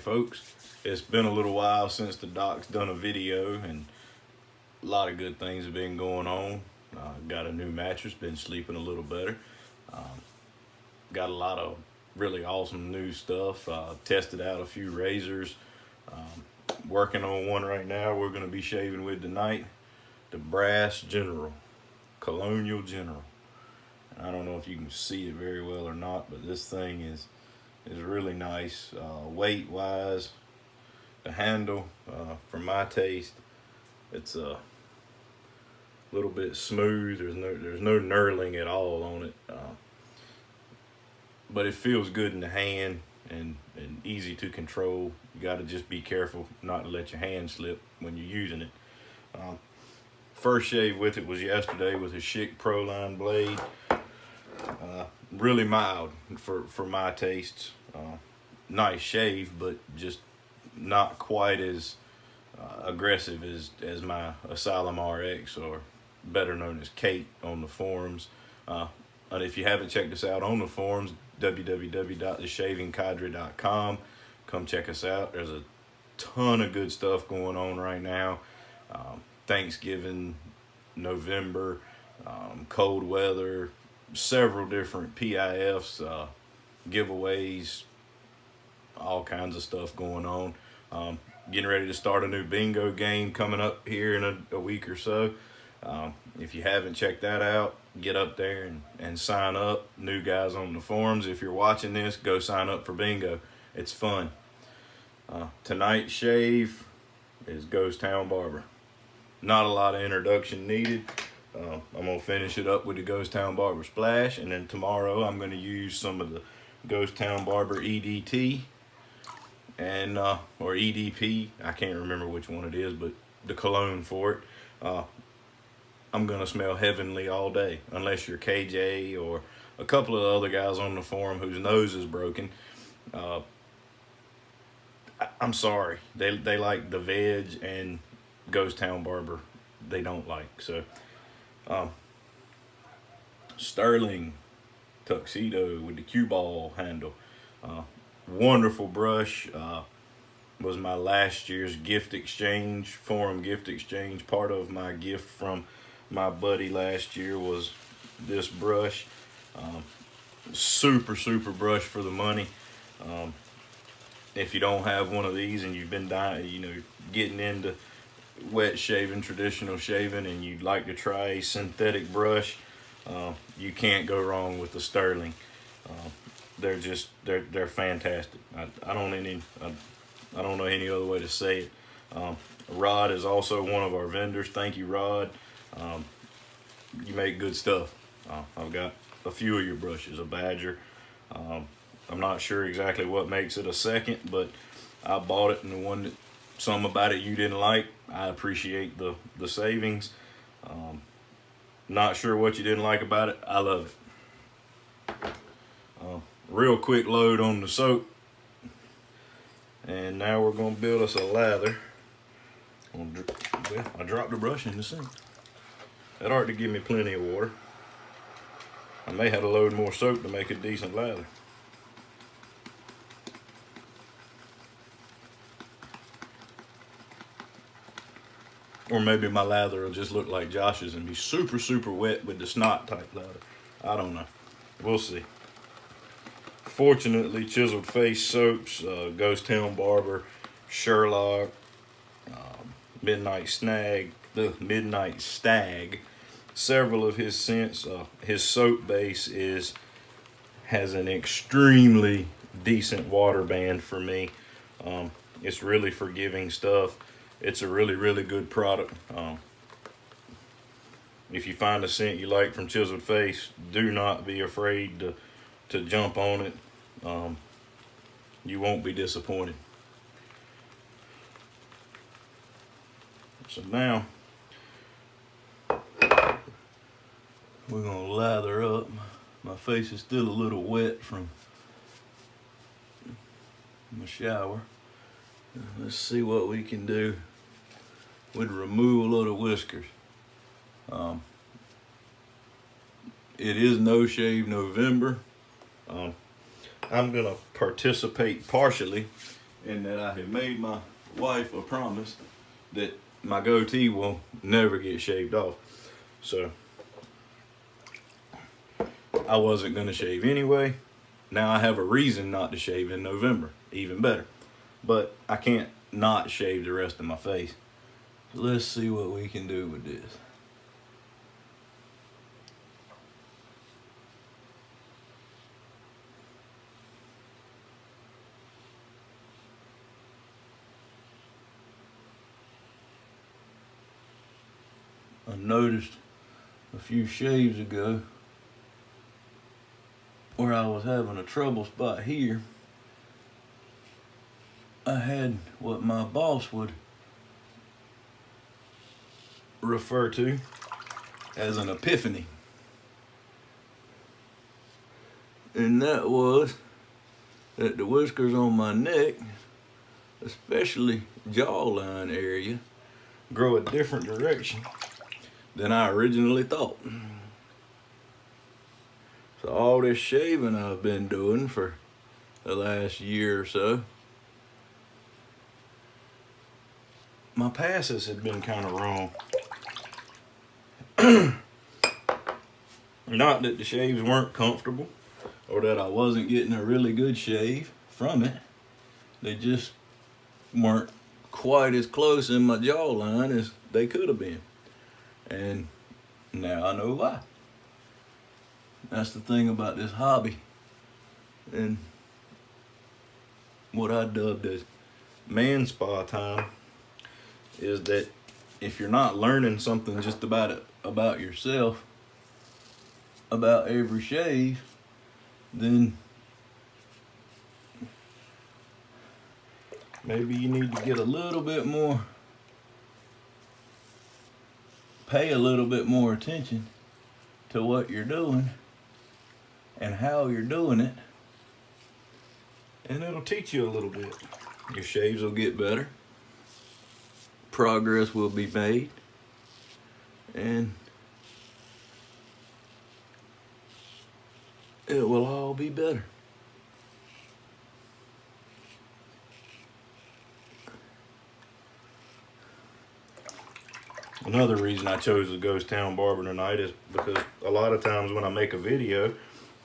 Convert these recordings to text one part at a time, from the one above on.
folks. It's been a little while since the doc's done a video, and a lot of good things have been going on. Got a new mattress, been sleeping a little better. Got a lot of really awesome new stuff. Tested out a few razors. Working on one right now we're going to be shaving with tonight. The Brass Colonial General. I don't know if you can see it very well or not, but this thing is really nice. Weight wise, the handle, for my taste, it's a little bit smooth. There's no knurling at all on it, but it feels good in the hand and easy to control. You got to just be careful not to let your hand slip when you're using it. First shave with it was yesterday with a Schick Pro Line blade. Really mild for my tastes. Nice shave, but just not quite as aggressive as my Asylum RX, or better known as Kate, on the forums. And if you haven't checked us out on the forums, www.theshavingkadre.com. Come check us out. There's a ton of good stuff going on right now. Thanksgiving, November, cold weather, several different PIFs, giveaways, all kinds of stuff going on. Getting ready to start a new bingo game coming up here in a week or so. If you haven't checked that out, get up there and sign up. New guys on the forums, if you're watching this, go sign up for bingo. It's fun. Tonight's shave is Ghost Town Barber. Not a lot of introduction needed. I'm gonna finish it up with the Ghost Town Barber Splash, and then tomorrow I'm gonna use some of the Ghost Town Barber EDT and or EDP. I can't remember which one it is, but the cologne for it. I'm gonna smell heavenly all day, unless you're KJ or a couple of other guys on the forum whose nose is broken. I'm sorry, they like the Veg, and Ghost Town Barber they don't like. So Sterling Tuxedo with the cue ball handle, wonderful brush. Was my last year's gift exchange, forum gift exchange. Part of my gift from my buddy last year was this brush. Super brush for the money. If you don't have one of these and you've been getting into wet shaving, traditional shaving, and you'd like to try a synthetic brush, you can't go wrong with the Sterling. They're fantastic. I don't know any other way to say it. Rod is also one of our vendors. Thank you, Rod. You make good stuff. I've got a few of your brushes, a Badger. I'm not sure exactly what makes it a second, but I bought it, and the one that something about it you didn't like, I appreciate the savings. Not sure what you didn't like about it. I love it. Real quick load on the soap, and now we're gonna build us a lather. I dropped the brush in the sink. That ought to give me plenty of water. I may have to load more soap to make a decent lather. Or maybe my lather will just look like Josh's and be super wet with the snot type lather. I don't know. We'll see. Fortunately, Chiseled Face soaps, Ghost Town Barber, Sherlock, Midnight Stag, several of his scents. His soap base has an extremely decent water band for me. It's really forgiving stuff. It's a really good product. If you find a scent you like from Chiseled Face, do not be afraid to jump on it. You won't be disappointed. So now we're gonna lather up. My face is still a little wet from my shower. Let's see what we can do with removal of the whiskers. It is No Shave November. I'm gonna participate partially in that I have made my wife a promise that my goatee will never get shaved off. So I wasn't gonna shave anyway. Now I have a reason not to shave in November, even better. But I can't not shave the rest of my face. Let's see what we can do with this. I noticed a few shaves ago where I was having a trouble spot here. I had what my boss would refer to as an epiphany. And that was that the whiskers on my neck, especially jawline area, grow a different direction than I originally thought. So all this shaving I've been doing for the last year or so, my passes had been kind of wrong. Not that the shaves weren't comfortable or that I wasn't getting a really good shave from it. They just weren't quite as close in my jawline as they could have been. And now I know why. That's the thing about this hobby and what I dubbed as man spa time is that if you're not learning something just about yourself, about every shave, then maybe you need to get a little bit more, pay a little bit more attention to what you're doing and how you're doing it, and it'll teach you a little bit. Your shaves will get better, progress will be made, and it will all be better. Another reason I chose the Ghost Town Barber tonight is because a lot of times when I make a video,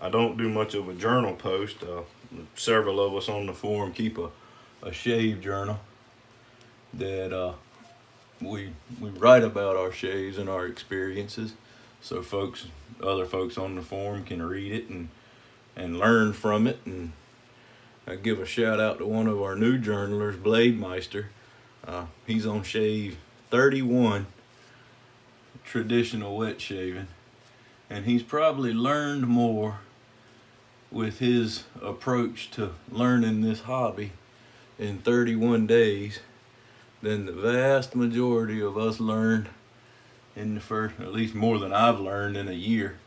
I don't do much of a journal post. Several of us on the forum keep a shave journal that we write about our shaves and our experiences, so other folks on the forum can read it and learn from it. And I give a shout out to one of our new journalers, Blade Meister. He's on shave 31, traditional wet shaving, and he's probably learned more with his approach to learning this hobby in 31 days than the vast majority of us learned in the first, at least more than I've learned in a year.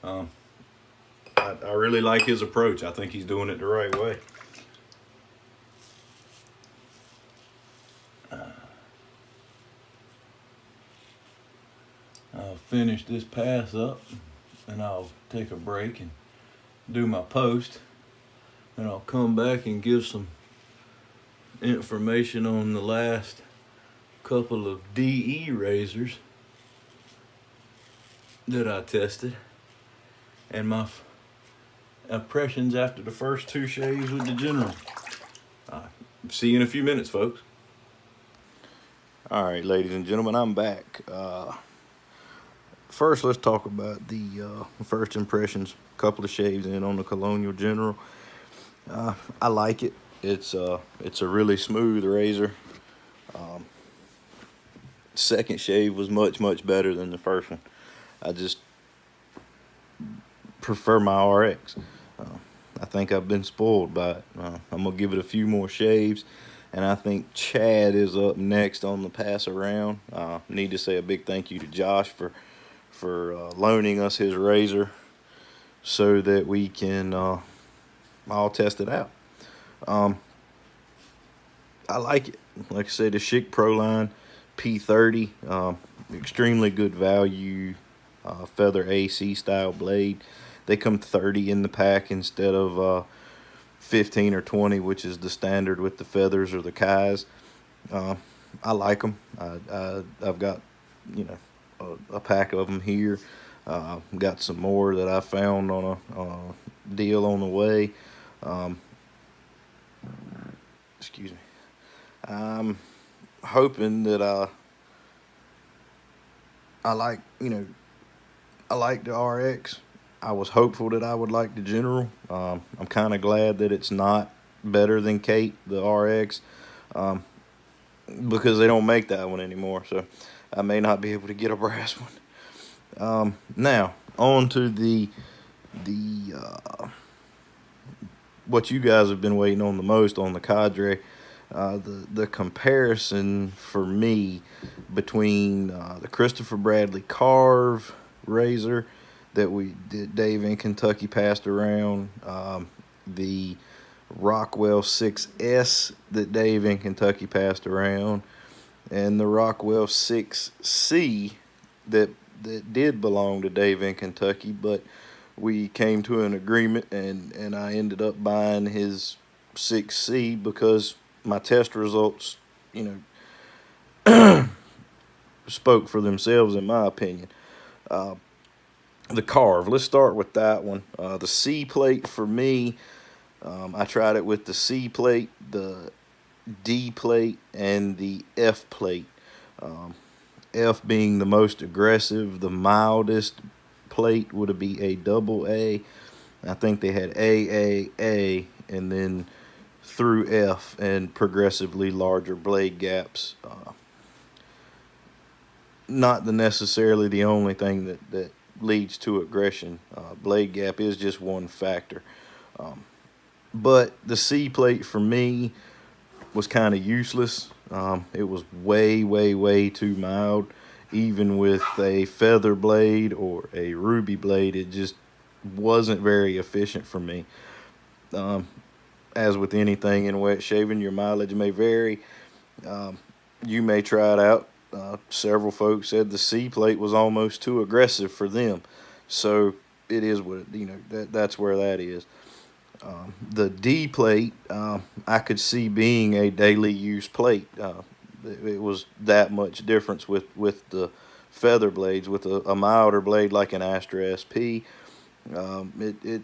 I really like his approach. I think he's doing it the right way. I'll finish this pass up and I'll take a break and do my post, and I'll come back and give some information on the last couple of DE razors that I tested and my impressions after the first 2 shaves with the General. See you in a few minutes, folks. All right, ladies and gentlemen, I'm back. First, let's talk about the first impressions. A couple of shaves in on the Colonial General. I like it. It's a really smooth razor. Second shave was much better than the first one. I just prefer my RX. I think I've been spoiled by it. I'm gonna give it a few more shaves, and I think Chad is up next on the pass around. Need to say a big thank you to Josh for loaning us his razor so that we can all test it out. I like it. Like I said, the Schick Pro Line P30, extremely good value, feather AC style blade. They come 30 in the pack instead of 15 or 20, which is the standard with the feathers or the Kais. I like them. I've got, you know, a pack of them here. Got some more that I found on a deal on the way. Um, excuse me. I'm hoping that I like, you know, I like the RX. I was hopeful that I would like the General. I'm kind of glad that it's not better than Kate, the RX, um, because they don't make that one anymore. So I may not be able to get a brass one. Now on to the what you guys have been waiting on the most on the cadre. The comparison for me between the Christopher Bradley Karve razor that Dave in Kentucky passed around, the Rockwell 6S that Dave in Kentucky passed around, and the Rockwell 6C that did belong to Dave in Kentucky, but we came to an agreement, and I ended up buying his 6C because my test results, you know, spoke for themselves in my opinion. The Carve, let's start with that one. The C plate for me, I tried it with the C plate, the D plate, and the F plate. Um, F being the most aggressive, the mildest plate would be a double A. I think they had A, and then through F and progressively larger blade gaps. Not necessarily the only thing that leads to aggression. Blade gap is just one factor. But the C plate for me was kind of useless. It was way too mild. Even with a feather blade or a ruby blade, it just wasn't very efficient for me. Um, as with anything in wet shaving, your mileage may vary. Um, you may try it out. Several folks said the C plate was almost too aggressive for them. So it is what, you know, that's where that is. The D plate, I could see being a daily use plate. It was that much difference with the feather blades. With a milder blade like an Astra SP, it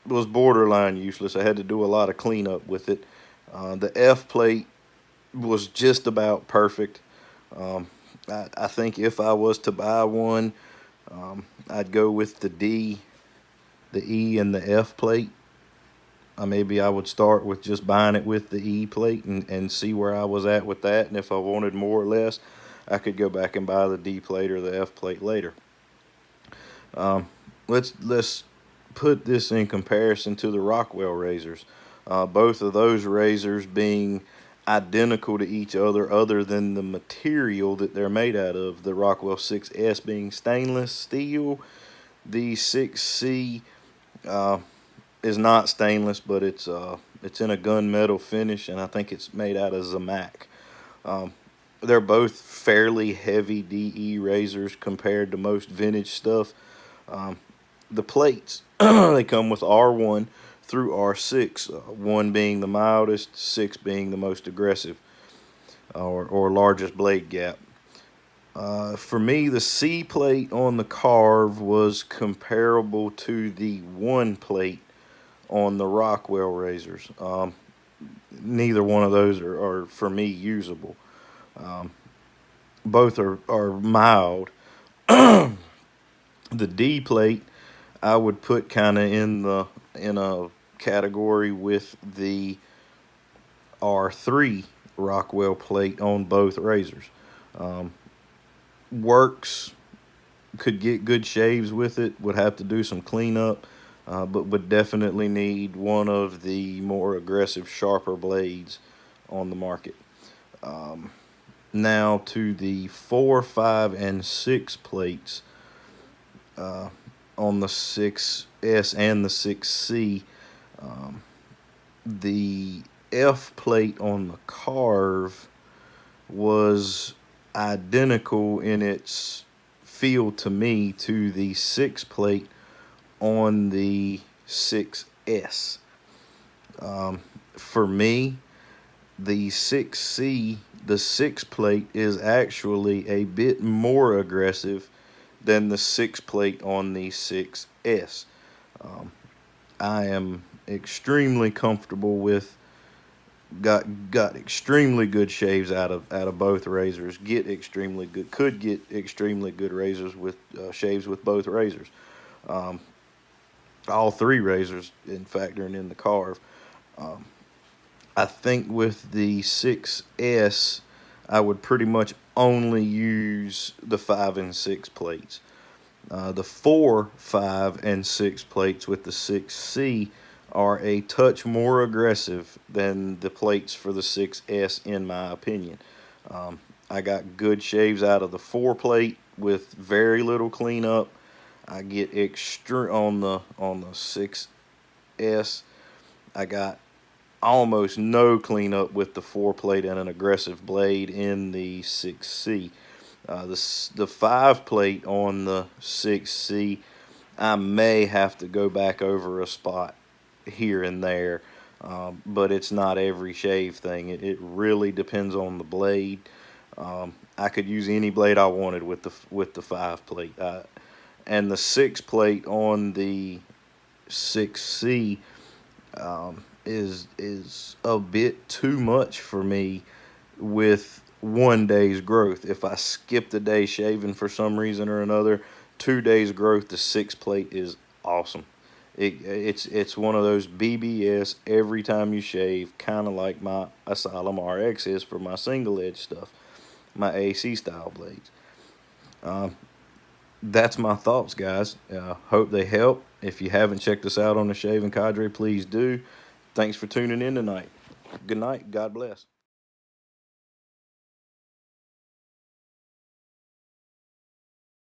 was borderline useless. I had to do a lot of cleanup with it. The F plate was just about perfect. I think if I was to buy one, I'd go with the D, the E, and the F plate. Maybe I would start with just buying it with the E plate and see where I was at with that. And if I wanted more or less, I could go back and buy the D plate or the F plate later. Let's put this in comparison to the Rockwell razors. Both of those razors being identical to each other than the material that they're made out of. The Rockwell 6S being stainless steel. The 6C is not stainless, but it's in a gunmetal finish, and I think it's made out of Zamac. They're both fairly heavy DE razors compared to most vintage stuff. The plates, they come with R1 through R6, 1 being the mildest, 6 being the most aggressive or largest blade gap. For me, the C plate on the Carve was comparable to the 1 plate on the Rockwell razors. Neither one of those are for me usable. Both are mild. The D plate I would put kind of in a category with the R3 Rockwell plate on both razors. Works, could get good shaves with it, would have to do some cleanup, but would definitely need one of the more aggressive, sharper blades on the market. Now to the 4, 5, and 6 plates on the 6S and the 6C. The F plate on the Carve was identical in its feel to me to the 6 plate on the 6S. For me, the 6C, the 6 plate is actually a bit more aggressive than the 6 plate on the 6S. I am extremely comfortable with got extremely good shaves out of both razors. Could get extremely good razors with shaves with both razors. Um, all three razors, in factoring in the carve. I think with the 6S, I would pretty much only use the 5 and 6 plates. The 4, 5, and 6 plates with the 6C are a touch more aggressive than the plates for the 6S, in my opinion. Um, I got good shaves out of the 4 plate with very little cleanup. I get extra on the 6S. I got almost no cleanup with the 4 plate and an aggressive blade in the 6C. The 5 plate on the 6C, I may have to go back over a spot here and there, but it's not every shave thing. It really depends on the blade. I could use any blade I wanted with the 5 plate, and the 6 plate on the 6C is a bit too much for me with 1 day's growth. If I skipped a day shaving for some reason or another, 2 days growth, the 6 plate is awesome. It's one of those BBS every time you shave, kind of like my Asylum RX is for my single edge stuff, my AC style blades. That's my thoughts, guys. Hope they help. If you haven't checked us out on the Shaving Cadre, please do. Thanks for tuning in tonight. Good night. God bless.